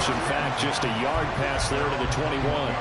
yards. In fact, just a yard pass there to the 21.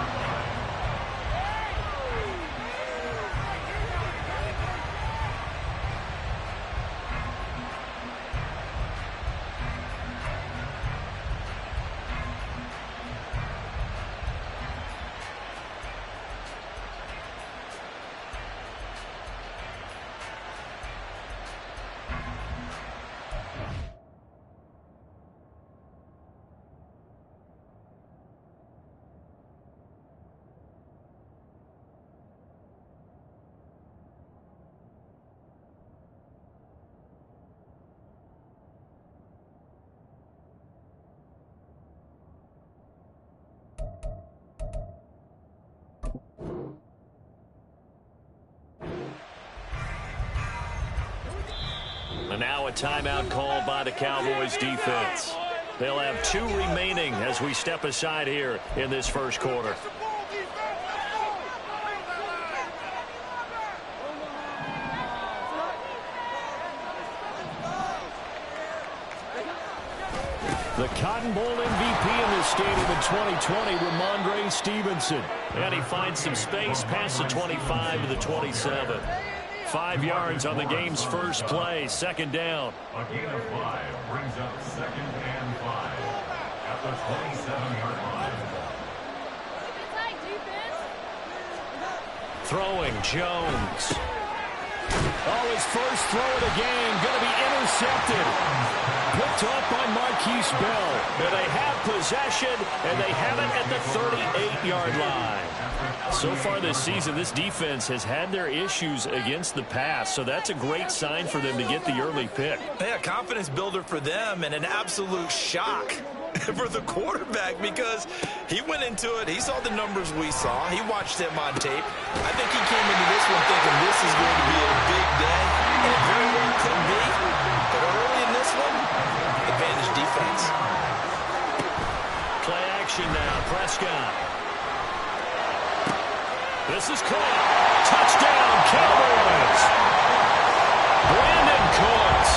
And now a timeout called by the Cowboys defense. They'll have 2 remaining as we step aside here in this first quarter. The Cotton Bowl MVP in this stadium in 2020, Rhamondre Stevenson. And he finds some space past the 25 to the 27. 5 yards on the game's first play. Second down. A gain of 5 brings up 2nd and 5 at the 27-yard line. Throwing Jones. Oh, his first throw of the game going to be intercepted. Picked off by Marquise Bell. And they have possession, and they have it at the 38-yard line. So far this season, this defense has had their issues against the pass, so that's a great sign for them to get the early pick. Yeah, confidence builder for them and an absolute shock for the quarterback because he went into it. He saw the numbers we saw. He watched them on tape. I think he came into this one thinking this is going to be a big day, and it very well could be. But early in this one, advantage defense. Play action now. Prescott. This is caught. Touchdown, Cowboys. Brandon Cooks.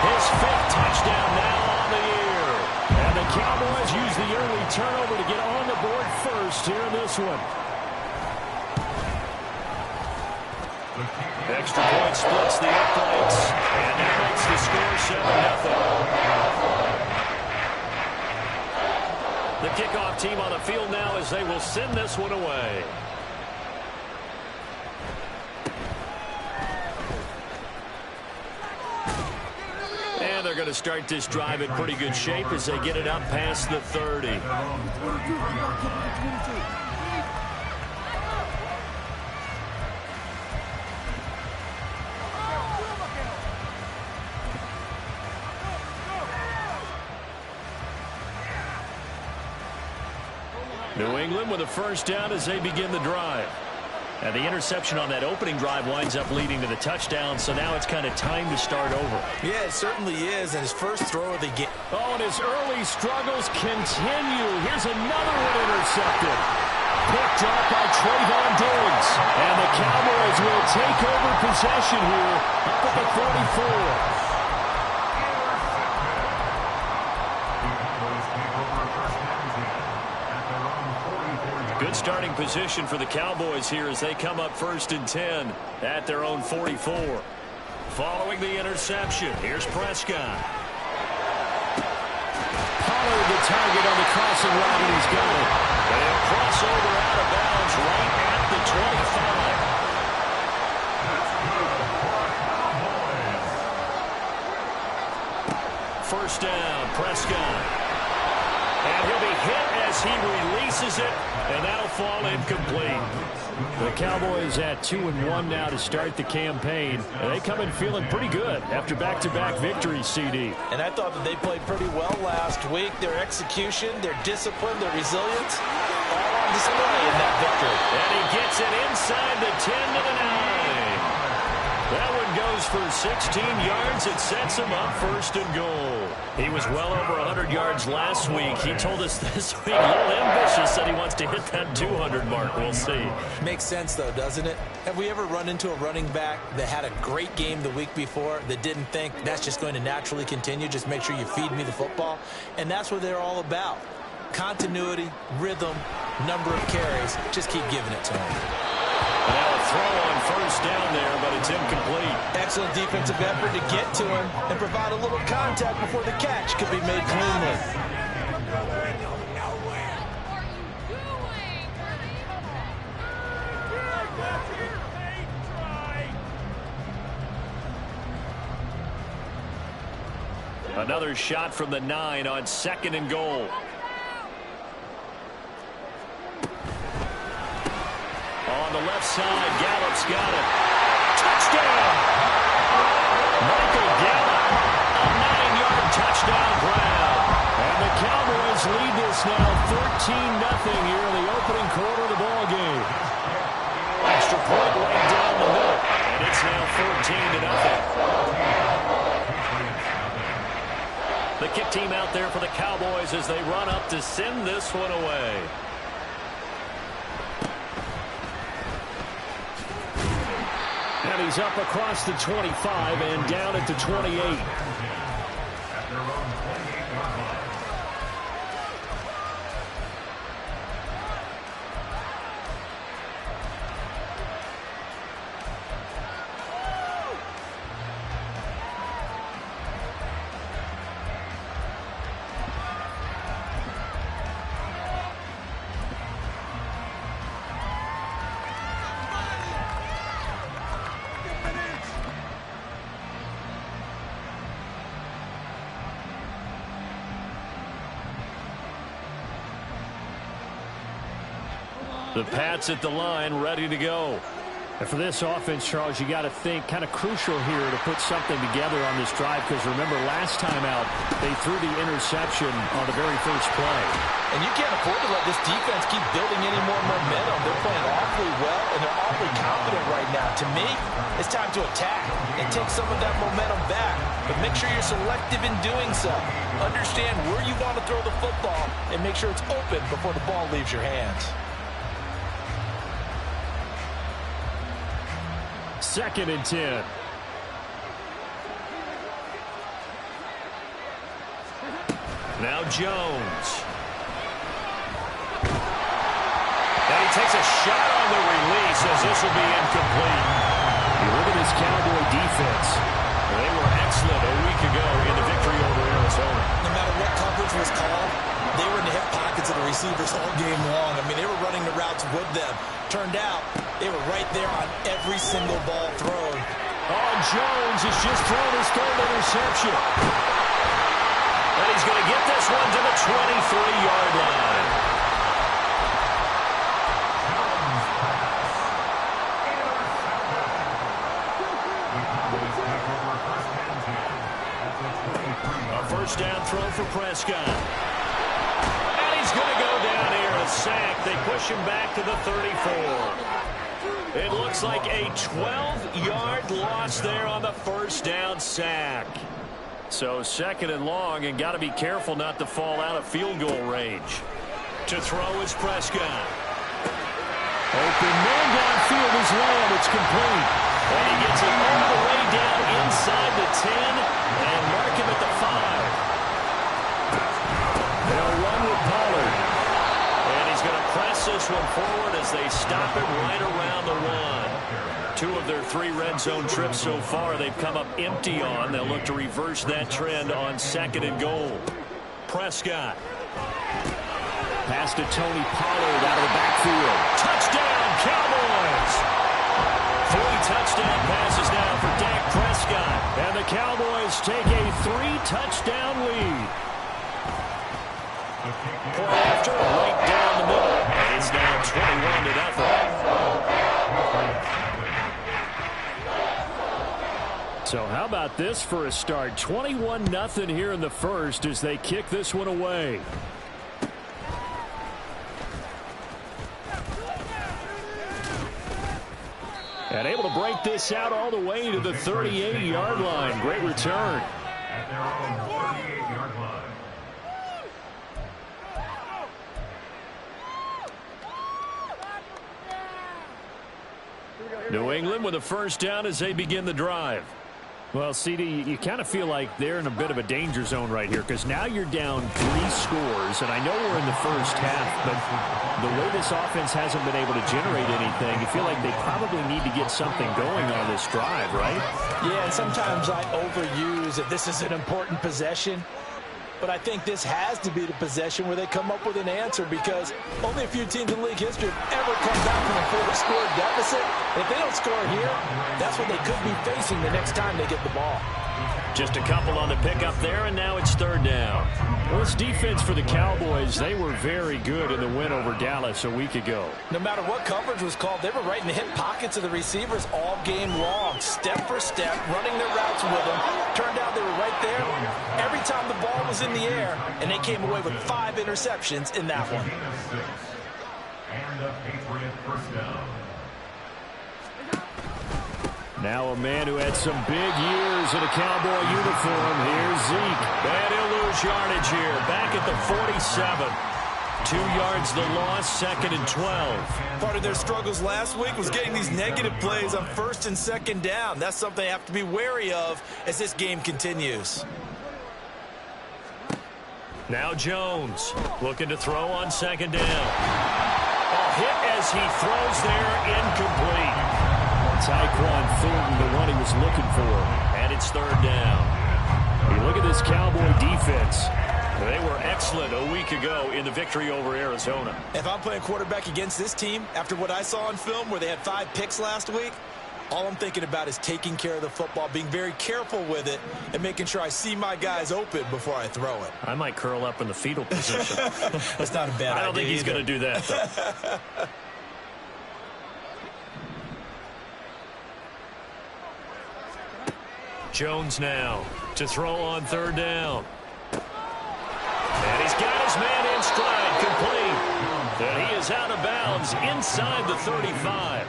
His 5th touchdown now on the year. And the Cowboys use the early turnover to get on the board first here in this one. Extra point splits the uprights. And that makes the score 7-0. The kickoff team on the field now as they will send this one away. And they're going to start this drive in pretty good shape as they get it up past the 30. New England with a first down as they begin the drive. And the interception on that opening drive winds up leading to the touchdown, so now it's kind of time to start over. Yeah, it certainly is, and his first throw of the game. Oh, and his early struggles continue. Here's another one intercepted. Picked up by Trayvon Diggs. And the Cowboys will take over possession here up at the 44. Good starting position for the Cowboys here as they come up 1st and 10 at their own 44. Following the interception, here's Prescott. Pollard the target on the crossing route, and he's got it. And he'll cross over out of bounds right at the 25. First down, Prescott. And he'll be hit as he releases it, and that'll fall incomplete. The Cowboys at 2-1 now to start the campaign. And they come in feeling pretty good after back-to-back victories, CD. And I thought that they played pretty well last week. Their execution, their discipline, their resilience, all on display in that victory. And he gets it inside the 10 to the 9. That one goes for 16 yards. It sets him up 1st and goal. He was well over 100 yards last week. He told us this week, a little ambitious, said he wants to hit that 200 mark. We'll see. Makes sense, though, doesn't it? Have we ever run into a running back that had a great game the week before that didn't think that's just going to naturally continue? Just make sure you feed me the football. And that's what they're all about. Continuity, rhythm, number of carries. Just keep giving it to him. Now a throw on first down there, but it's incomplete. Excellent defensive effort to get to him and provide a little contact before the catch could be made cleanly. Another shot from the 9 on 2nd and goal. On the left side, Gallup's got it. Touchdown! Michael Gallup, a 9-yard touchdown grab. And the Cowboys lead this now 13-0 here in the opening quarter of the ball game. Extra point right down the middle, and it's now 14-0. The kick team out there for the Cowboys as they run up to send this one away. And he's up across the 25 and down at the 28. The Pats at the line, ready to go. And for this offense, Charles, you got to think kind of crucial here to put something together on this drive, because remember last time out they threw the interception on the very first play. And you can't afford to let this defense keep building any more momentum. They're playing awfully well, and they're awfully confident right now. To me, it's time to attack and take some of that momentum back. But make sure you're selective in doing so. Understand where you want to throw the football and make sure it's open before the ball leaves your hands. 2nd and 10. Now Jones. And he takes a shot on the release as this will be incomplete. You look at this Cowboy defense. They were excellent a week ago in the victory over Arizona. No matter what coverage was called, they were in the hip pockets of the receivers all game long. I mean, they were running the routes with them. Turned out, they were right there on every single ball thrown. Oh, Jones has just thrown his 3rd interception. And he's going to get this one to the 23-yard line. A first down throw for Prescott. And he's going to go down here, a sack. They push him back to the 34. It looks like a 12-yard loss there on the first down sack. So 2nd and long, and got to be careful not to fall out of field goal range. To throw is Prescott. Open man downfield is Lamb. It's complete. And he gets it all the way down inside the 10 and mark him at the 5. They'll run with Pollard. And he's going to press this one forward as they stop it right around the 1. 2 of their 3 red zone trips so far they've come up empty on. They'll look to reverse that trend on 2nd and goal. Prescott. Pass to Tony Pollard out of the backfield. Touchdown, Cowboys! 3 touchdown passes now for Dak Prescott. And the Cowboys take a 3-touchdown lead. Point after, right down the middle. And it's now 21-0. So how about this for a start? 21-0 here in the first as they kick this one away. And able to break this out all the way to the 38-yard line. Great return. At their own 38-yard line. New England with a first down as they begin the drive. Well, CD, you kind of feel like they're in a bit of a danger zone right here because now you're down 3 scores, and I know we're in the first half, but the way this offense hasn't been able to generate anything, you feel like they probably need to get something going on this drive, right? Yeah, and sometimes I overuse that this is an important possession. But I think this has to be the possession where they come up with an answer because only a few teams in league history have ever come back from a 4-score deficit. If they don't score here, that's what they could be facing the next time they get the ball. Just a couple on the pickup there, and now it's 3rd down. Well, this defense for the Cowboys, they were very good in the win over Dallas a week ago. No matter what coverage was called, they were right in the hip pockets of the receivers all game long, step for step, running their routes with them. Turned out they were right there every time the ball was in the air, and they came away with 5 interceptions in that one. And a Patriot first down. Now a man who had some big years in a Cowboy uniform. Here's Zeke. And he'll lose yardage here. Back at the 47. 2 yards the loss, 2nd and 12. Part of their struggles last week was getting these negative plays on 1st and 2nd down. That's something they have to be wary of as this game continues. Now Jones looking to throw on 2nd down. A hit as he throws there, incomplete. Tyquan Thornton, the one he was looking for, and it's 3rd down. You look at this Cowboy defense. They were excellent a week ago in the victory over Arizona. If I'm playing quarterback against this team, after what I saw on film where they had 5 picks last week, all I'm thinking about is taking care of the football, being very careful with it, and making sure I see my guys open before I throw it. I might curl up in the fetal position. That's not a bad idea. I don't think he's going to do that, though. Jones now to throw on 3rd down. And he's got his man in stride, complete. And he is out of bounds inside the 35.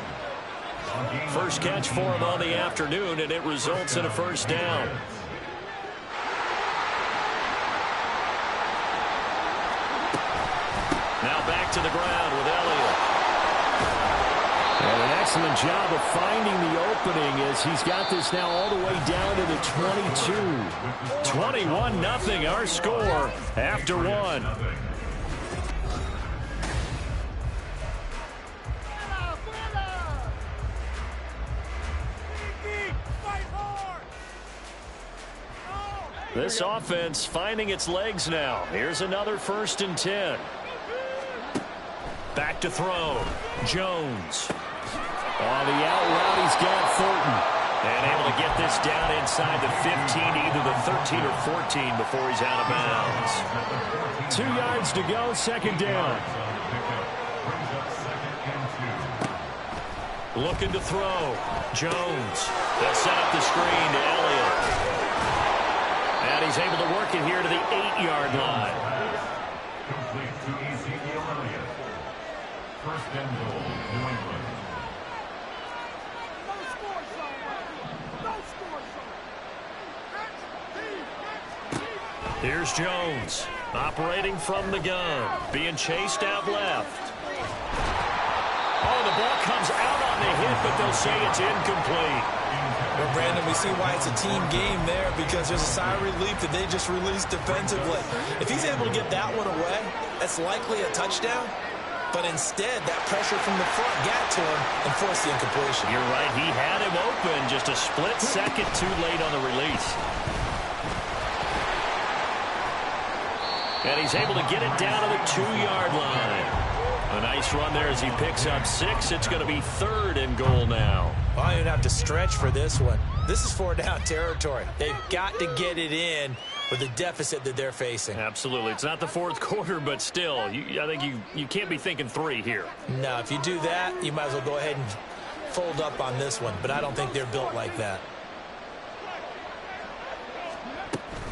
First catch for him on the afternoon, and it results in a 1st down. Now back to the ground with Elliott. And an excellent job of finding the opening as he's got this now all the way down to the 22. 21-0 our score after 1. This offense finding its legs now. Here's another 1st and 10. Back to throw. Jones. On the out route, he's got Thornton. And able to get this down inside the 15, either the 13 or 14 before he's out of bounds. 2 yards to go, 2nd down. Looking to throw. Jones. They'll set up the screen to Elliott. And he's able to work it here to the 8-yard line. Complete to Ezekiel Elliott. 1st and goal, New England. Here's Jones, operating from the gun, being chased out left. Oh, the ball comes out on the hit, but they'll say it's incomplete. Well, Brandon, we see why it's a team game there because there's a sigh of relief that they just released defensively. If he's able to get that one away, that's likely a touchdown. But instead, that pressure from the front got to him and forced the incompletion. You're right. He had him open, just a split second too late on the release. And he's able to get it down to the 2-yard line. A nice run there as he picks up 6. It's going to be 3rd and goal now. Well, I don't even have to stretch for this one. This is 4-down territory. They've got to get it in with the deficit that they're facing. Absolutely. It's not the 4th quarter, but still, I think you can't be thinking 3 here. No, if you do that, you might as well go ahead and fold up on this one. But I don't think they're built like that.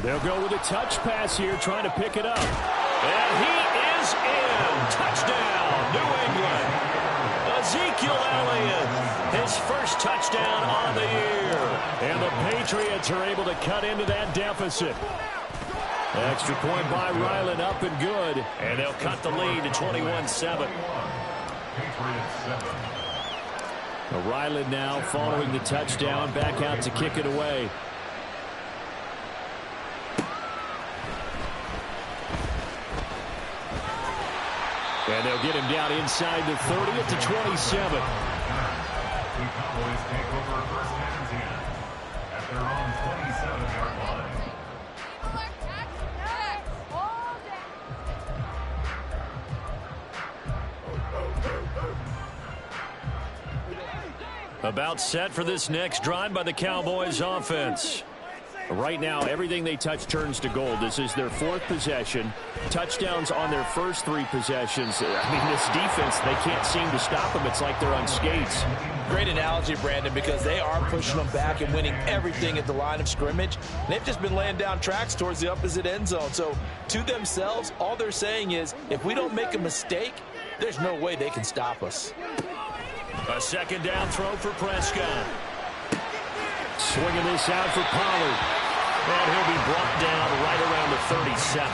They'll go with a touch pass here, trying to pick it up. And he is in. Touchdown, New England. Ezekiel Elliott, his first touchdown on the year. And the Patriots are able to cut into that deficit. Extra point by Ryland, up and good. And they'll cut the lead to 21-7. Ryland now following the touchdown, back out to kick it away. And they'll get him down inside the 30 at the 27. The Cowboys take over first and 10 at their own 27-yard line. About set for this next drive by the Cowboys offense. Right now, everything they touch turns to gold. This is their 4th possession. Touchdowns on their first 3 possessions. I mean, this defense, they can't seem to stop them. It's like they're on skates. Great analogy, Brandon, because they are pushing them back and winning everything at the line of scrimmage. And they've just been laying down tracks towards the opposite end zone. So to themselves, all they're saying is, if we don't make a mistake, there's no way they can stop us. A second down throw for Prescott. Swinging this out for Pollard. And he'll be brought down right around the 37.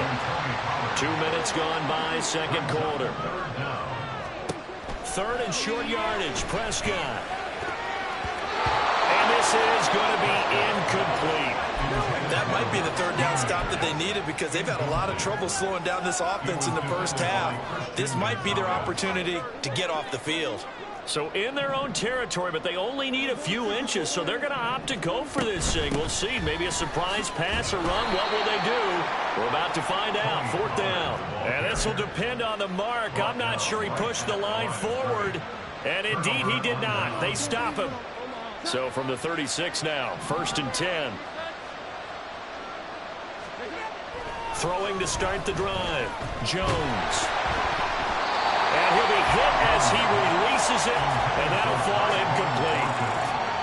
2 minutes gone by, second quarter. 3rd and short yardage, Prescott. And this is going to be incomplete. That might be the 3rd down stop that they needed because they've had a lot of trouble slowing down this offense in the first half. This might be their opportunity to get off the field. So in their own territory, but they only need a few inches, so they're going to opt to go for this thing. We'll see. Maybe a surprise pass or run. What will they do? We're about to find out. 4th down. And this will depend on the mark. I'm not sure he pushed the line forward. And indeed, he did not. They stop him. So from the 36 now, 1st and 10. Throwing to start the drive. Jones. And he'll be hit as he releases it, and that'll fall incomplete.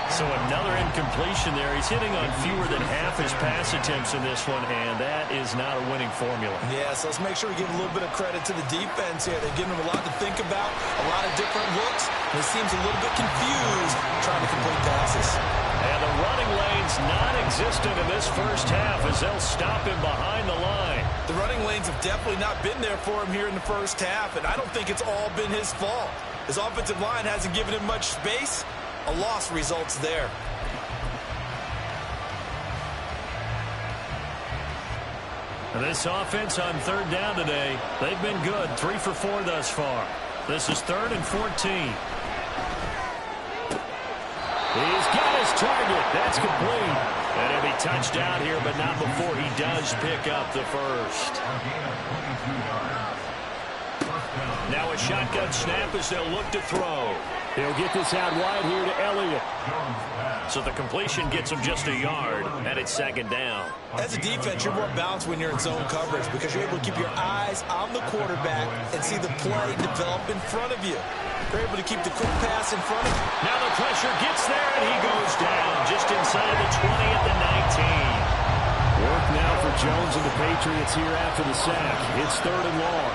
So another incompletion there. He's hitting on fewer than half his pass attempts in this one, and that is not a winning formula. Yeah, so let's make sure we give a little bit of credit to the defense here. They're giving him a lot to think about, a lot of different looks, and he seems a little bit confused trying to complete passes. And the running lane's non-existent in this first half as they'll stop him behind the line. The running lanes have definitely not been there for him here in the first half, and I don't think it's all been his fault. His offensive line hasn't given him much space. A loss results there. And this offense on 3rd down today, they've been good. 3 for 4 thus far. This is 3rd and 14. He's got his target. That's complete. And he'll be touched down here, but not before he does pick up the first. Now a shotgun snap as they'll look to throw. He'll get this out wide here to Elliott. So the completion gets him just a yard, and it's 2nd down. As a defense, you're more balanced when you're in zone coverage because you're able to keep your eyes on the quarterback and see the play develop in front of you. You're able to keep the quick pass in front of you. Now the pressure gets there, and he goes down just inside the 20 at the 19. Work now for Jones and the Patriots here after the sack. It's 3rd and long.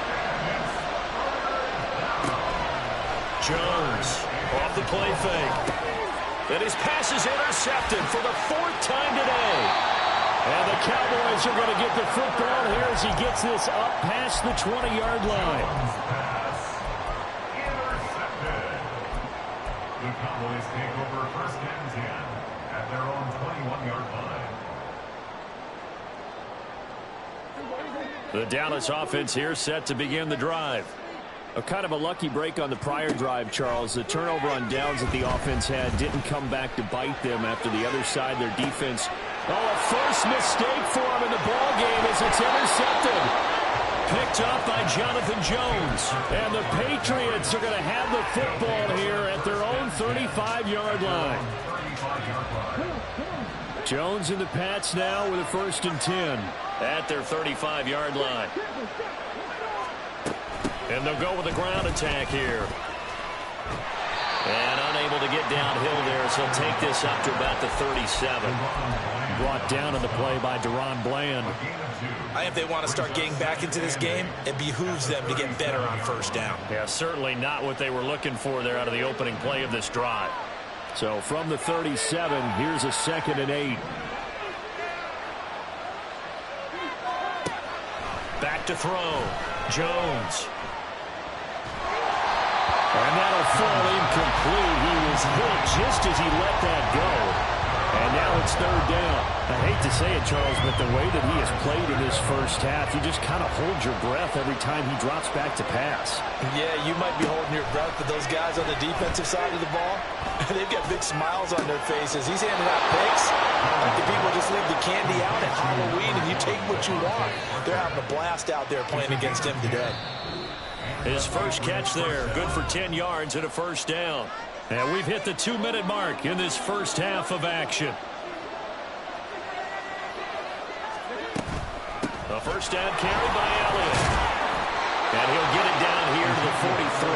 Jones off the play fake. And his pass is intercepted for the 4th time today. And the Cowboys are going to get the football here as he gets this up past the 20-yard line. The Cowboys take over 1st and 10 at their own 21-yard line. The Dallas offense here set to begin the drive. A kind of a lucky break on the prior drive, Charles. The turnover on downs that the offense had didn't come back to bite them after the other side, their defense. Oh, a first mistake for them in the ball game as it's intercepted. Picked up by Jonathan Jones. And the Patriots are going to have the football here at their own 35-yard line. Jones and the Pats now with a 1st and 10 at their 35-yard line. And they'll go with a ground attack here. And unable to get downhill there, so he'll take this up to about the 37. Brought down in the play by Deron Bland. If they want to start getting back into this game, it behooves them to get better on 1st down. Yeah, certainly not what they were looking for there out of the opening play of this drive. So from the 37, here's a 2nd and 8. Back to throw. Jones. And that'll fall incomplete. He was hit just as he let that go. And now it's third down. I hate to say it, Charles, but the way that he has played in his first half, you just kind of hold your breath every time he drops back to pass. Yeah, you might be holding your breath, but those guys on the defensive side of the ball, they've got big smiles on their faces. He's handing out picks. Like the people just leave the candy out at Halloween and you take what you want. They're having a blast out there playing against him today. His first catch there, good for 10 yards and a first down. And we've hit the 2-minute mark in this first half of action. A first down carry by Elliott. And he'll get it down here to the 43.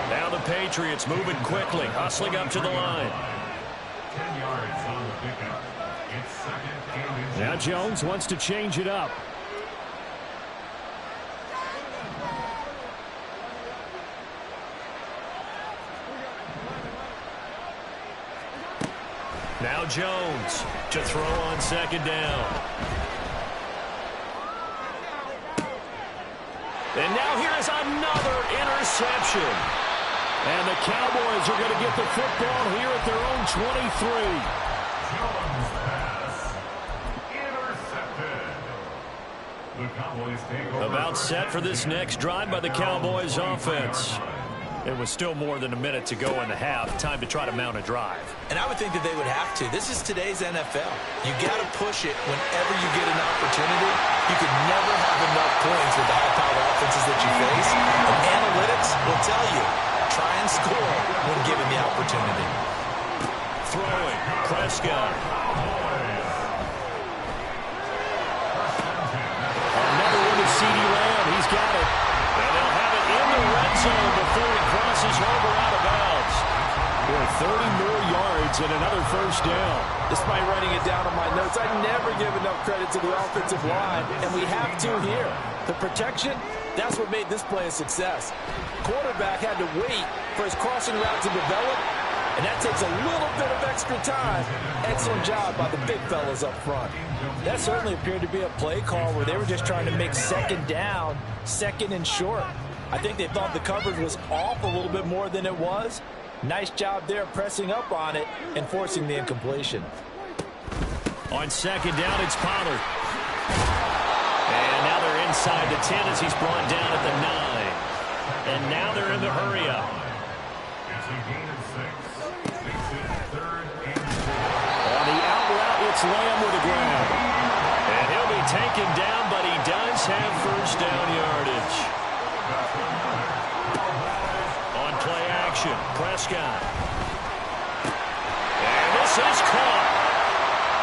Now the Patriots moving quickly, hustling up to the line. 10 yards on the pickup. It's second and Now Jones wants to change it up. Now Jones to throw on second down. And now here's another interception. And the Cowboys are going to get the football here at their own 23. Jones pass. Intercepted. The Cowboys take over. About set for this next drive by the Cowboys offense. It was still more than a minute to go in the half. Time to try to mount a drive. And I would think that they would have to. This is today's NFL. You got to push it whenever you get an opportunity. You could never have enough points with the high-powered offenses that you face. And analytics will tell you, try and score when given the opportunity. Throwing, Prescott. Another one to CeeDee Lamb. He's got it. And they'll have it in the red zone before he crosses over out of bounds. Boy, 30 more yards and another first down. Despite writing it down on my notes, I never give enough credit to the offensive line, and we have to here. The protection, that's what made this play a success. Quarterback had to wait for his crossing route to develop, and that takes a little bit of extra time. Excellent job by the big fellas up front. That certainly appeared to be a play call where they were just trying to make second down, second and short. I think they thought the coverage was off a little bit more than it was. Nice job there pressing up on it and forcing the incompletion. On second down, it's Pollard. And now they're inside the 10 as he's brought down at the 9. And now they're in the hurry up. It's a gain of 6. Makes it third and 4. On the out route, it's Lamb with a grab. And he'll be taken down, but he does have first down yardage. On play action, Prescott. And this is caught.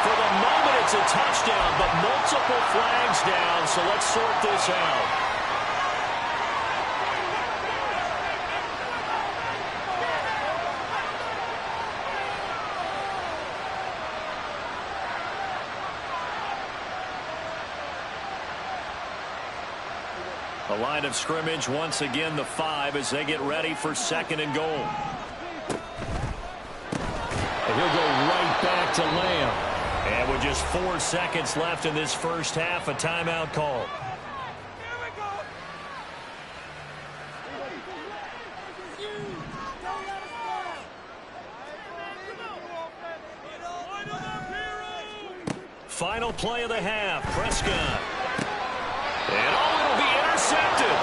For the moment, it's a touchdown, but multiple flags down, so let's sort this out. The line of scrimmage once again the 5 as they get ready for second and goal. And he'll go right back to Lamb. And with just 4 seconds left in this first half, a timeout call. Final play of the half, Prescott. And it'll be intercepted.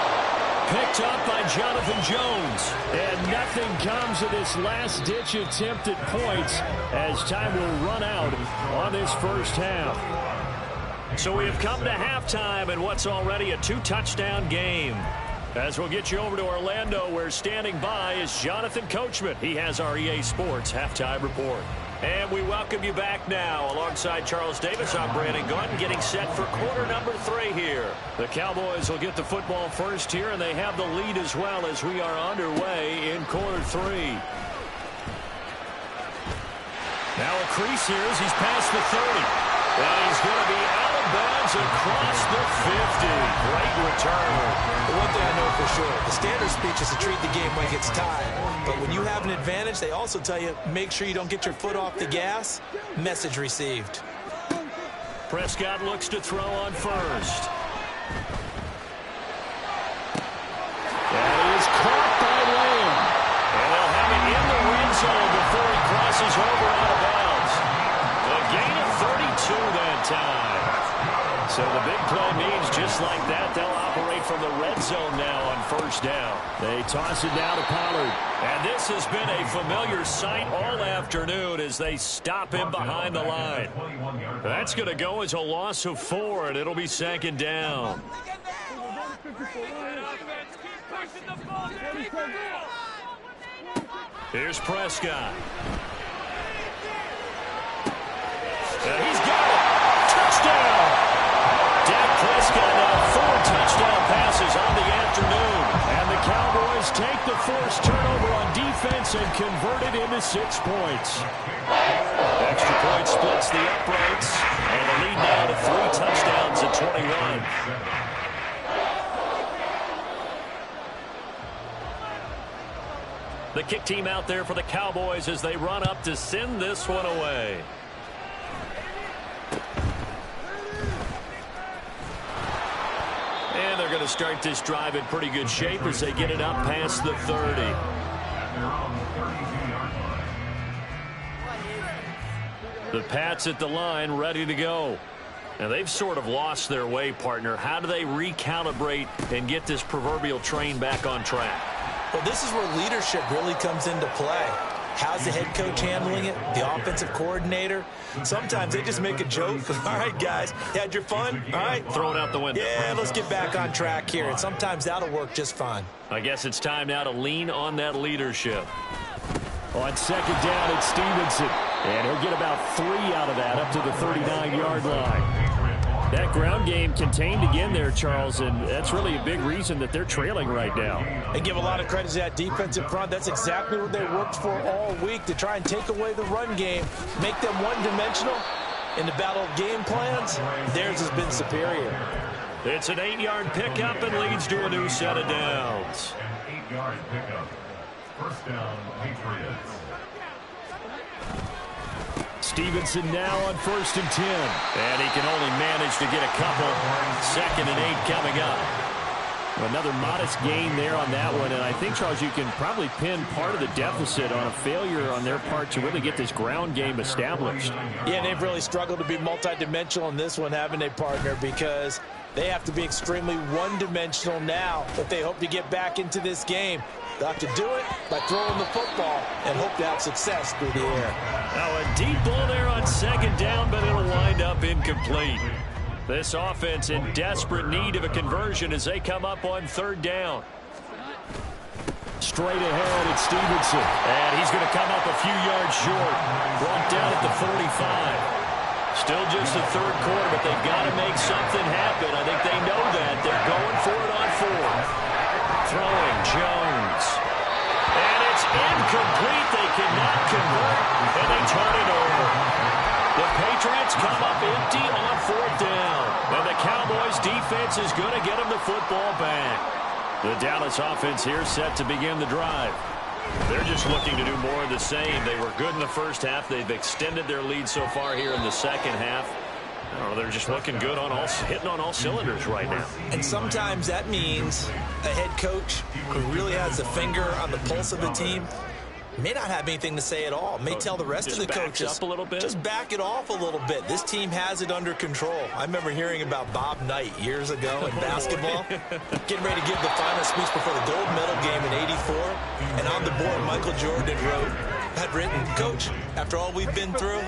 Picked up by Jonathan Jones. And nothing comes of this last-ditch attempt at points as time will run out on this first half. So we have come to halftime in what's already a 2-touchdown game. As we'll get you over to Orlando, where standing by is Jonathan Coachman. He has our EA Sports Halftime Report. And we welcome you back now. Alongside Charles Davis, I'm Brandon Gaudin, getting set for quarter number 3 here. The Cowboys will get the football first here, and they have the lead as well as we are underway in quarter 3. Now a crease here as he's past the 30. And he's going to be out of bounds across the 50. Great return. The one thing I know for sure, the standard speech is to treat the game like it's tied. But when you have an advantage, they also tell you, make sure you don't get your foot off the gas. Message received. Prescott looks to throw on first. That is caught by Lamb. And they'll have it in the red zone before he crosses over out of bounds. So the big play means just like that, they'll operate from the red zone now on first down. They toss it down to Pollard. And this has been a familiar sight all afternoon as they stop him behind the line. That's going to go as a loss of 4, and it'll be second down. Here's Prescott. He's got it. Touchdown. Dak Prescott now 4 touchdown passes on the afternoon. And the Cowboys take the forced turnover on defense and convert it into 6 points. Extra point splits the uprights. And the lead now to 3 touchdowns at 21. The kick team out there for the Cowboys as they run up to send this one away. And they're going to start this drive in pretty good shape as they get it up past the 30. The Pats at the line ready to go. Now they've sort of lost their way, partner. How do they recalibrate and get this proverbial train back on track? Well, this is where leadership really comes into play. How's the head coach handling it? The offensive coordinator? Sometimes they just make a joke. All right, guys, you had your fun? All right. Throw it out the window. Yeah, let's get back on track here. And sometimes that'll work just fine. I guess it's time now to lean on that leadership. On second down, it's Stevenson. And he'll get about 3 out of that up to the 39-yard line. That ground game contained again there, Charles, and that's really a big reason that they're trailing right now. They give a lot of credit to that defensive front. That's exactly what they worked for all week, to try and take away the run game, make them one-dimensional. In the battle of game plans, theirs has been superior. It's an 8-yard pickup and leads to a new set of downs. An 8-yard pickup. First down, Patriots. Stevenson now on 1st and 10. And he can only manage to get a couple. 2nd and 8 coming up. Another modest gain there on that one. And I think, Charles, you can probably pin part of the deficit on a failure on their part to really get this ground game established. Yeah, they've really struggled to be multidimensional in this one, haven't they, partner? Because they have to be extremely one-dimensional now if they hope to get back into this game. They'll have to do it by throwing the football and hope to have success through the air. Now a deep ball there on 2nd down, but it'll wind up incomplete. This offense in desperate need of a conversion as they come up on 3rd down. Straight ahead, it's Stevenson. And he's going to come up a few yards short. Brought down at the 45. Still just the 3rd quarter, but they've got to make something happen. I think they know that. They're going for it on 4th. Throwing Jones. And it's incomplete. They cannot convert, and they turn it over. The Patriots come up empty on 4th down. And the Cowboys defense is going to get them the football back. The Dallas offense here set to begin the drive. They're just looking to do more of the same. They were good in the first half. They've extended their lead so far here in the second half. Oh, they're just looking good on hitting on all cylinders right now. And sometimes that means a head coach who really has a finger on the pulse of the team may not have anything to say at all. May tell the rest of the coaches up a little bit. Just back it off a little bit. This team has it under control. I remember hearing about Bob Knight years ago in basketball, getting ready to give the final speech before the gold medal game in '84, and on the board Michael Jordan had written, "Coach, after all we've been through,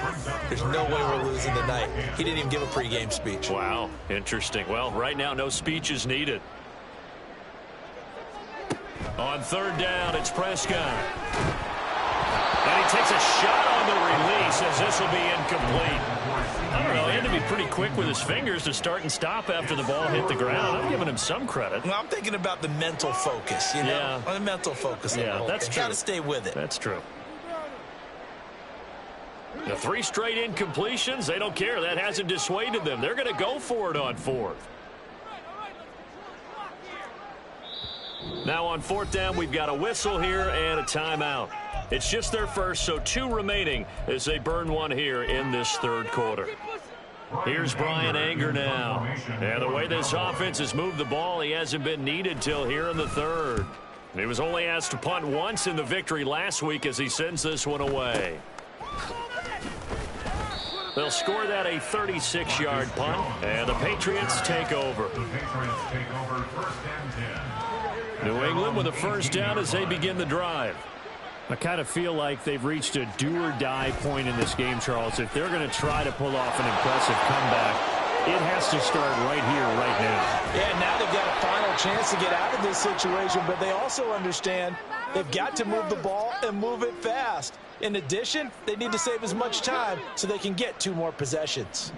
there's no way we're losing tonight." He didn't even give a pregame speech. Wow, interesting. Well, right now no speech is needed. On 3rd down, it's Prescott. And he takes a shot on the release as this will be incomplete. I don't know, he had to be pretty quick with his fingers to start and stop after the ball hit the ground. I'm giving him some credit. Well, I'm thinking about the mental focus, you know? Yeah. The mental focus. Yeah, that's true. Got to stay with it. That's true. The 3 straight incompletions, they don't care. That hasn't dissuaded them. They're going to go for it on 4th. Now on 4th down, we've got a whistle here and a timeout. It's just their first, so 2 remaining as they burn one here in this 3rd quarter. Here's Bryan Anger now. And the way this offense has moved the ball, he hasn't been needed till here in the 3rd. He was only asked to punt once in the victory last week as he sends this one away. They'll score that a 36-yard punt, and the Patriots take over. The Patriots take over first and 10. New England with a first down as they begin the drive. I kind of feel like they've reached a do-or-die point in this game, Charles. If they're going to try to pull off an impressive comeback, it has to start right here, right now. Yeah, now they've got a final chance to get out of this situation, but they also understand they've got to move the ball and move it fast. In addition, they need to save as much time so they can get 2 more possessions.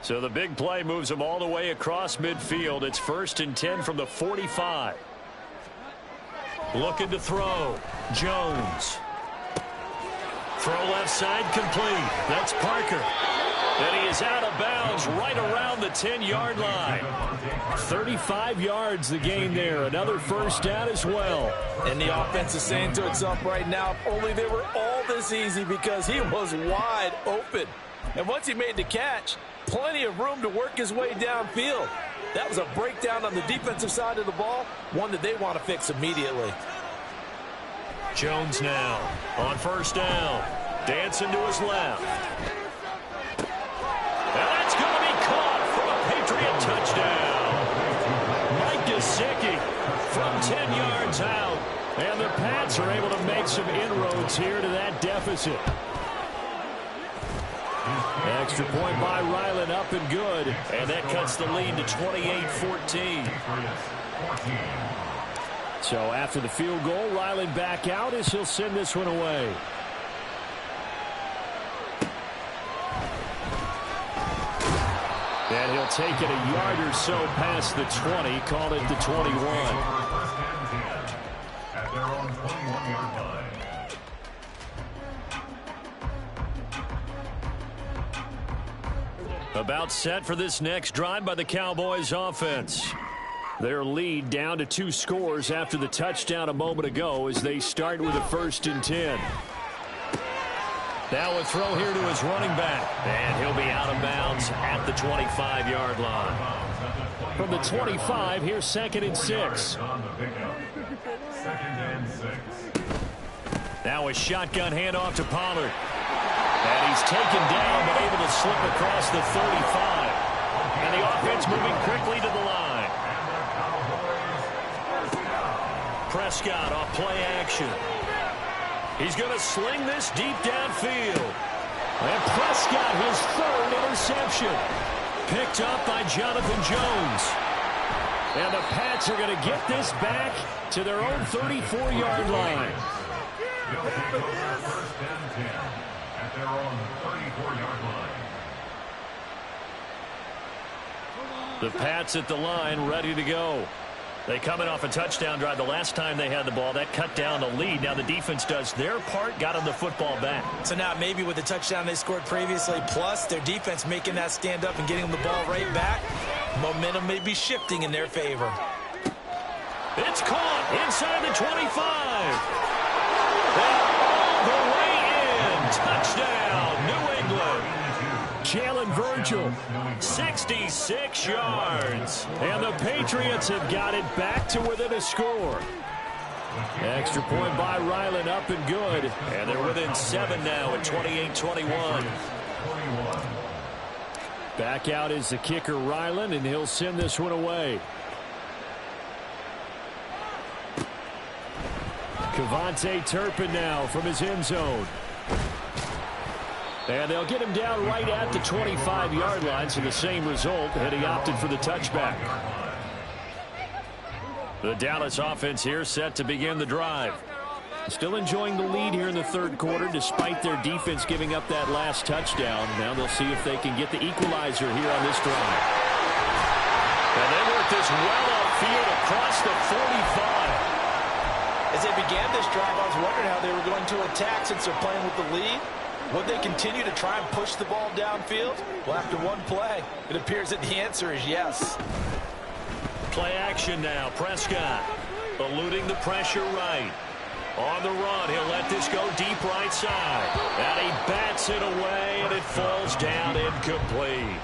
So the big play moves them all the way across midfield. It's first and 10 from the 45. Looking to throw. Jones. Throw left side complete. That's Parker. And he is out of bounds right around the 10-yard line. 35 yards the gain there. Another first down as well. And the offense is saying to itself right now, if only they were all this easy, because he was wide open. And once he made the catch, plenty of room to work his way downfield. That was a breakdown on the defensive side of the ball, one that they want to fix immediately. Jones now on first down. Dancing to his left. And that's going to be caught for a Patriot touchdown. Mike Gesicki from 10 yards out. And the Pats are able to make some inroads here to that deficit. Extra point by Ryland, up and good. And that cuts the lead to 28-14. So after the field goal, Ryland back out as he'll send this one away. And he'll take it a yard or so past the 20, call it the 21. At their own 21-yard line. About set for this next drive by the Cowboys offense. Their lead down to 2 scores after the touchdown a moment ago as they start with a first and 10. Now a throw here to his running back. And he'll be out of bounds at the 25-yard line. From the 25, here's second and 6. Now a shotgun handoff to Pollard. And he's taken down but able to slip across the 35. And the offense moving quickly to the line. Prescott off play action. He's going to sling this deep downfield. And Prescott, his 3rd interception. Picked up by Jonathan Jones. And the Pats are going to get this back to their own 34-yard line. At their own 34-yard line. The Pats at the line, ready to go. They coming off a touchdown drive the last time they had the ball. That cut down the lead. Now the defense does their part, got them the football back. So now maybe with the touchdown they scored previously, plus their defense making that stand up and getting the ball right back, momentum may be shifting in their favor. It's caught inside the 25. And all the way in. Touchdown, New England. Jalen Virgil, 66 yards. And the Patriots have got it back to within a score. Extra point by Ryland, up and good. And they're within 7 now at 28-21. Back out is the kicker, Ryland, and he'll send this one away. Kevontae Turpin now from his end zone. And they'll get him down right at the 25-yard line, so the same result, and he opted for the touchback. The Dallas offense here set to begin the drive. Still enjoying the lead here in the 3rd quarter, despite their defense giving up that last touchdown. Now they'll see if they can get the equalizer here on this drive. And they work this well upfield across the 45. As they began this drive, I was wondering how they were going to attack since they're playing with the lead. Would they continue to try and push the ball downfield? Well, after one play, it appears that the answer is yes. Play action now. Prescott eluding the pressure right. On the run, he'll let this go deep right side. And he bats it away, and it falls down incomplete.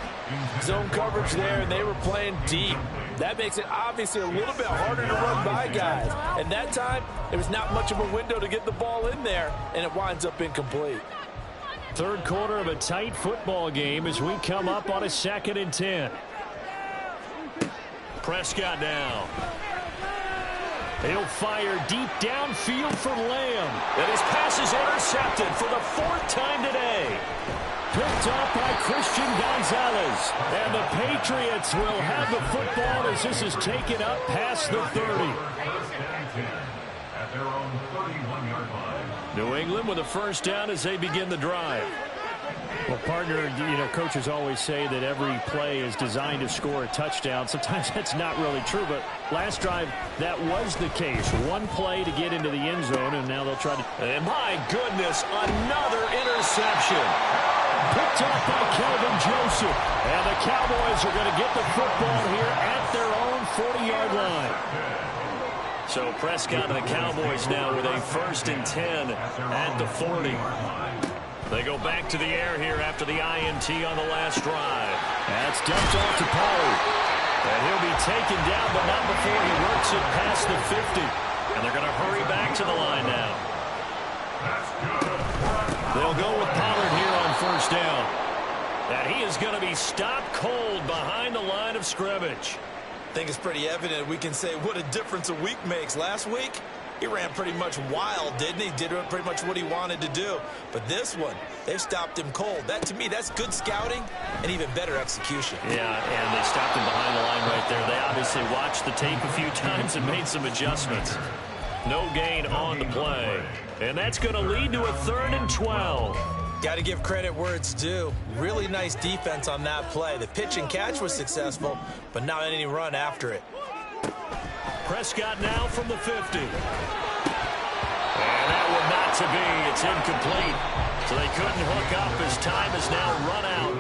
Zone coverage there, and they were playing deep. That makes it obviously a little bit harder to run by guys. And that time, there was not much of a window to get the ball in there, and it winds up incomplete. Third quarter of a tight football game as we come up on a 2nd and 10. Prescott now. He'll fire deep downfield for Lamb. And his pass is intercepted for the 4th time today. Picked up by Christian Gonzalez. And the Patriots will have the football as this is taken up past the 30. At their own 31-yard line. New England with a first down as they begin the drive. Well, partner, coaches always say that every play is designed to score a touchdown. Sometimes that's not really true, but last drive, that was the case. One play to get into the end zone, and now they'll try to... And my goodness, another interception. Picked up by Kelvin Joseph. And the Cowboys are going to get the football here at their own 40-yard line. So Prescott and the Cowboys now with a 1st and 10 at the 40. They go back to the air here after the INT on the last drive. That's dumped off to Pollard. And he'll be taken down, but not before he works it past the 50. And they're going to hurry back to the line now. They'll go with Pollard here on first down. And he is going to be stopped cold behind the line of scrimmage. I think it's pretty evident we can say what a difference a week makes. Last week, he ran pretty much wild, didn't he? Did pretty much what he wanted to do. But this one, they've stopped him cold. That, to me, that's good scouting and even better execution. Yeah, and they stopped him behind the line right there. They obviously watched the tape a few times and made some adjustments. No gain on the play. And that's going to lead to a 3rd and 12. Got to give credit where it's due. Really nice defense on that play. The pitch and catch was successful, but not any run after it. Prescott now from the 50. And that one not to be. It's incomplete. So they couldn't hook up as time is now run out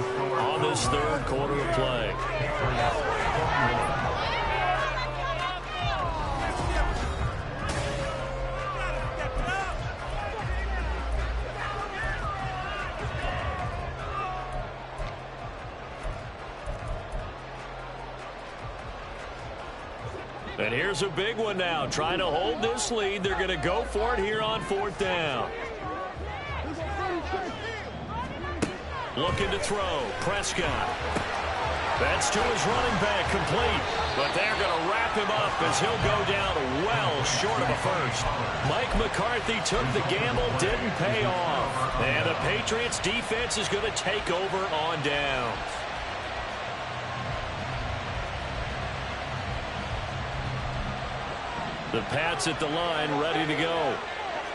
on this 3rd quarter of play. And here's a big one now. Trying to hold this lead. They're going to go for it here on 4th down. Looking to throw. Prescott. That's to his running back, complete. But they're going to wrap him up as he'll go down well short of a first. Mike McCarthy took the gamble, didn't pay off. And the Patriots defense is going to take over on downs. The Pats at the line, ready to go.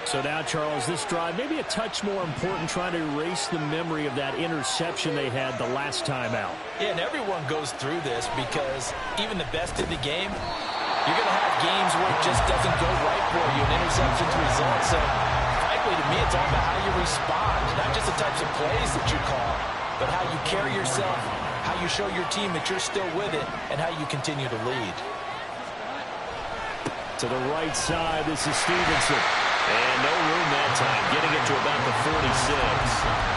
So now, Charles, this drive maybe a touch more important, trying to erase the memory of that interception they had the last time out. Yeah, and everyone goes through this because even the best in the game, you're going to have games where it just doesn't go right for you, and interceptions result. So, frankly, to me, it's all about how you respond, not just the types of plays that you call, but how you carry yourself, how you show your team that you're still with it, and how you continue to lead. To the right side, this is Stevenson. And no room that time, getting it to about the 46.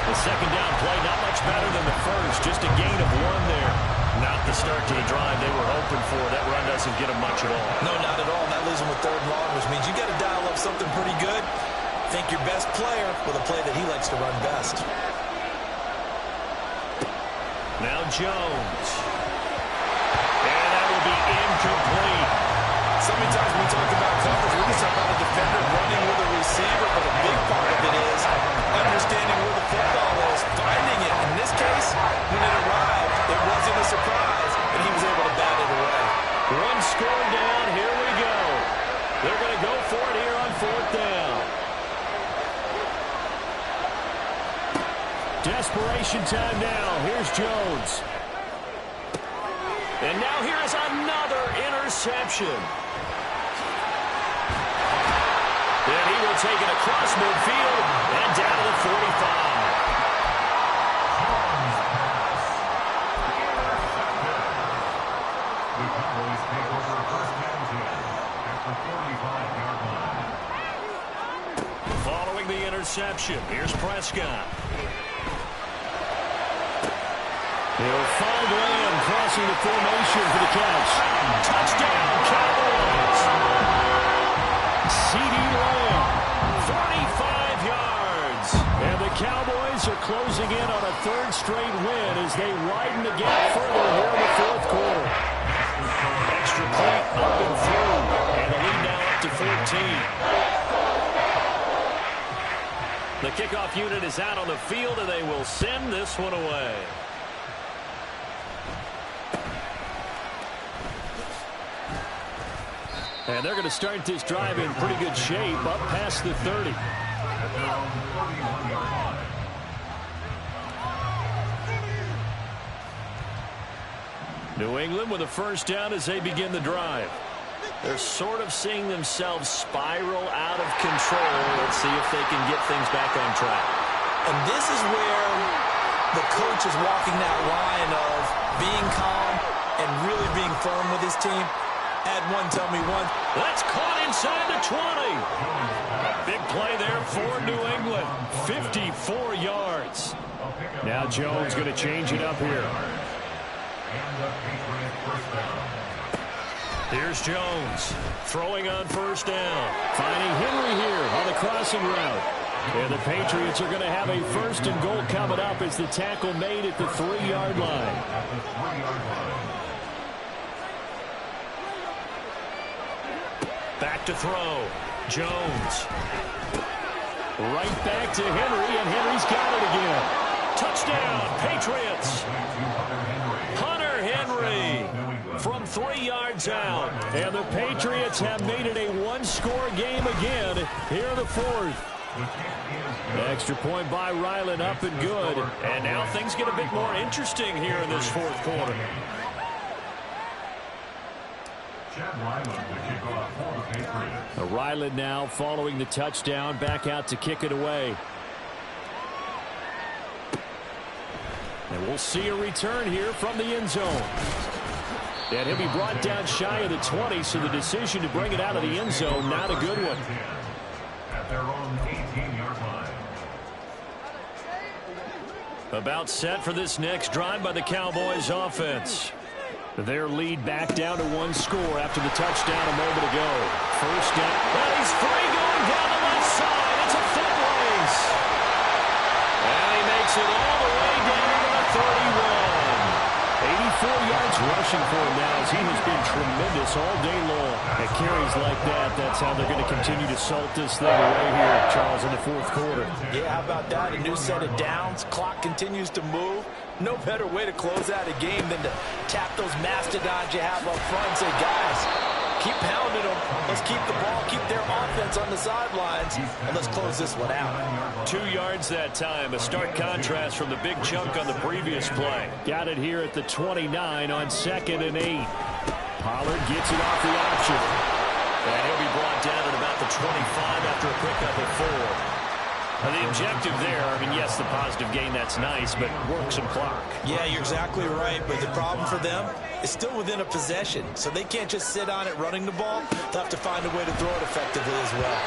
The second down play, not much better than the first, just a gain of 1 there. Not the start to the drive they were hoping for. That run doesn't get them much at all. No, not at all. That leaves them with 3rd and long, which means you got to dial up something pretty good. Think your best player with a play that he likes to run best. Now Jones. And that will be incomplete. So many times when we talk about coverage, we can talk about a defender running with a receiver, but a big part of it is understanding where the football is, finding it. In this case, when it arrived, it wasn't a surprise, and he was able to bat it away. 1 score down, here we go. They're going to go for it here on 4th down. Desperation time now. Here's Jones. And now here is another interception. And he will take it across midfield and down to the 45. The Cowboys take over a 1st and 10 at the 45-yard line. Following the interception, here's Prescott. He'll find Lamb crossing the formation for the catch. Touchdown, Cowboys! CeeDee Lamb, 45 yards. And the Cowboys are closing in on a third straight win as they widen the gap further here in the fourth quarter. Extra point up and through, and the lead now up to 14. The kickoff unit is out on the field, and they will send this one away. And they're going to start this drive in pretty good shape, up past the 30. New England with a first down as they begin the drive. They're sort of seeing themselves spiral out of control. Let's see if they can get things back on track. And this is where the coach is walking that line of being calm and really being firm with his team. Add one, tell me one. That's caught inside the 20. A big play there for New England. 54 yards. Now Jones going to change it up here. Here's Jones throwing on first down. Finding Henry here on the crossing route. And the Patriots are going to have a first and goal coming up as the tackle made at the 3-yard line. Back to throw. Jones. Right back to Henry, and Henry's got it again. Touchdown, Patriots. Hunter Henry from 3 yards out. And the Patriots have made it a one-score game again here in the fourth. Extra point by Ryland, up and good. And now things get a bit more interesting here in this fourth quarter. Ryland now following the touchdown, back out to kick it away. And we'll see a return here from the end zone. And he'll be brought down shy of the 20, so the decision to bring it out of the end zone, not a good one. At their own 18-yard line. About set for this next drive by the Cowboys offense. Their lead back down to one score after the touchdown a moment ago. First down. And he's free going down the left side. It's a foot race. And he makes it all the way down to the 31. 84 yards rushing for him now as he has been tremendous all day long. At carries like that, that's how they're going to continue to salt this thing away here, Charles, in the fourth quarter. Yeah, how about that? A new set of downs. Clock continues to move. No better way to close out a game than to tap those mastodons you have up front and say, guys, keep pounding them. Let's keep the ball, keep their offense on the sidelines, and let's close this one out. 2 yards that time, a stark contrast from the big chunk on the previous play. Got it here at the 29 on 2nd and 8. Pollard gets it off the option. And he'll be brought down at about the 25 after a pickup of 4. The objective there, I mean, yes, the positive gain, that's nice, but work some clock. Yeah, you're exactly right, but the problem for them is still within a possession, so they can't just sit on it running the ball. They'll have to find a way to throw it effectively as well.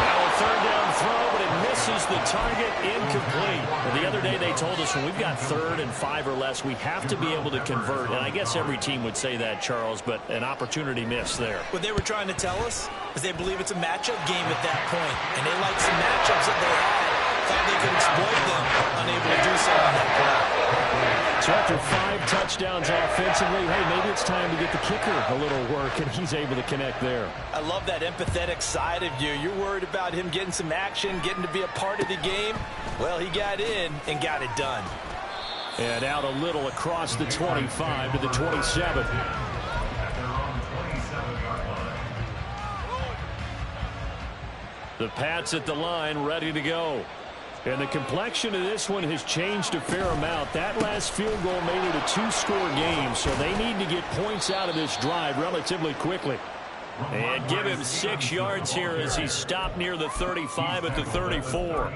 Now a third down throw, but it misses the target, incomplete. Well, the other day they told us when we've got 3rd and 5 or less, we have to be able to convert, and I guess every team would say that, Charles, but an opportunity missed there. What they were trying to tell us is they believe it's a matchup game at that point, and they like some matchups that they had, thought they could exploit them, unable to do so on that play. So after 5 touchdowns offensively, hey, maybe it's time to get the kicker a little work, and he's able to connect there. I love that empathetic side of you. You're worried about him getting some action, getting to be a part of the game. Well, he got in and got it done. And out a little across the 25 to the 27. The Pats at the line, ready to go. And the complexion of this one has changed a fair amount. That last field goal made it a 2-score game, so they need to get points out of this drive relatively quickly. And give him 6 yards here as he stopped near the 35 at the 34.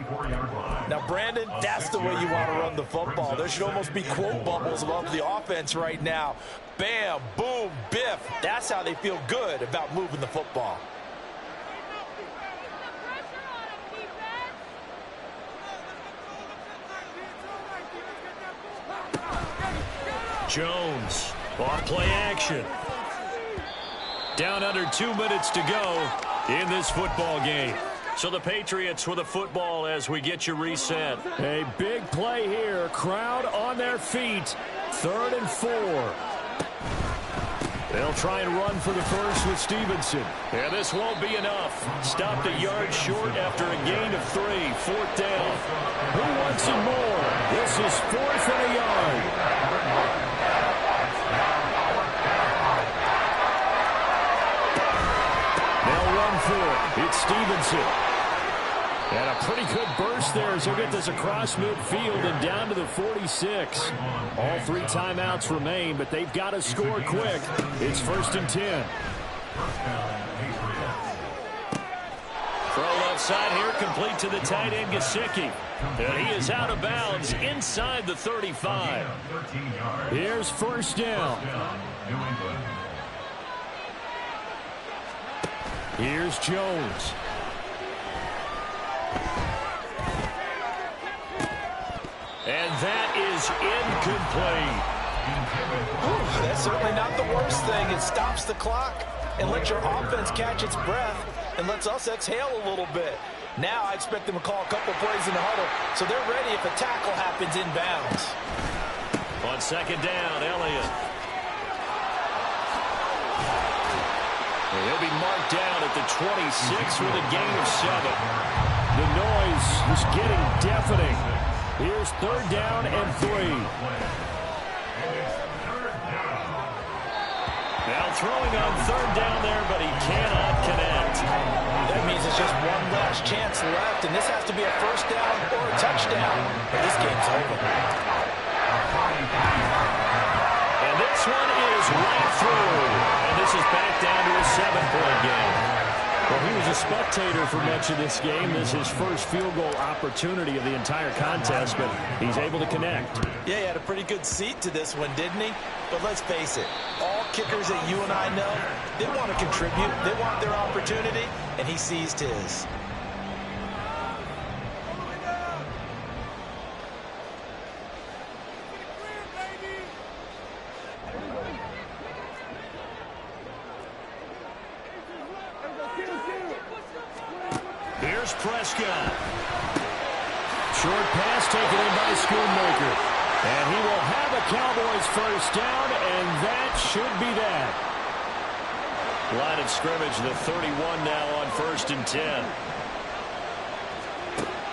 Now, Brandon, that's the way you want to run the football. There should almost be quote bubbles above the offense right now. Bam, boom, biff. That's how they feel good about moving the football. Jones, off play action. Down under 2 minutes to go in this football game. So the Patriots with a football as we get you reset. A big play here. Crowd on their feet. 3rd and 4. They'll try and run for the first with Stevenson. And this won't be enough. Stopped a yard short after a gain of 3. 4th down. Who wants some more? This is 4th and a yard. They'll run for it. It's Stevenson. And a pretty good burst there as he'll get this across midfield and down to the 46. All 3 timeouts remain, but they've got to score quick. It's 1st and 10. Throw left side here, complete to the tight end, Gesicki. And he is out of bounds inside the 35. Here's 1st down. Here's Jones. And that is incomplete. Ooh, that's certainly not the worst thing. It stops the clock and lets your offense catch its breath and lets us exhale a little bit. Now I expect them to call a couple plays in the huddle so they're ready if a tackle happens inbounds. On 2nd down, Elliott. He'll be marked down at the 26 with a gain of 7. The noise is getting deafening. Here's 3rd down and 3. Now throwing on 3rd down there, but he cannot connect. That means it's just one last chance left, and this has to be a 1st down or a touchdown, or this game's over. And this one is right through. And this is back down to a 7-point game. Well, he was a spectator for much of this game. This is his first field goal opportunity of the entire contest, but he's able to connect. Yeah, he had a pretty good seat to this one, didn't he? But let's face it, all kickers that you and I know, they want to contribute. They want their opportunity, and he seized his. Here's Prescott. Short pass taken in by Schoonmaker. And he will have a Cowboys 1st down, and that should be that. Line of scrimmage, the 31 now on 1st and 10.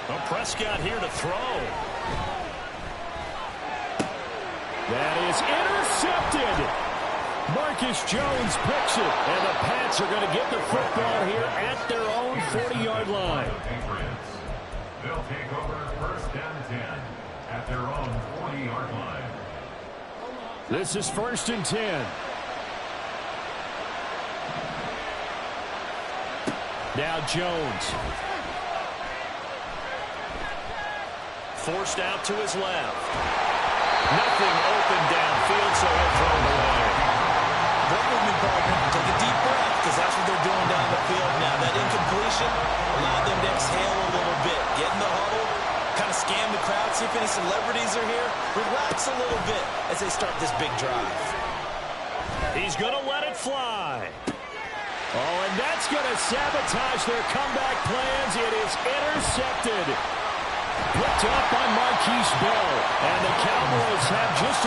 Well, Prescott here to throw. That is intercepted. Marcus Jones picks it, and the Pats are going to get the football here at their own 40-yard line. They'll take over 1st and 10 at their own 40-yard line. This is 1st and 10. Now Jones. Forced out to his left. Nothing open downfield, so he'll throw it away. Work with me, partner. Take a deep breath, because that's what they're doing down the field now. That incompletion allowed them to exhale a little bit. Get in the huddle, kind of scan the crowd, see if any celebrities are here. Relax a little bit as they start this big drive. He's going to let it fly. Oh, and that's going to sabotage their comeback plans. It is intercepted. Picked up by Marquise Bell. And the Cowboys have just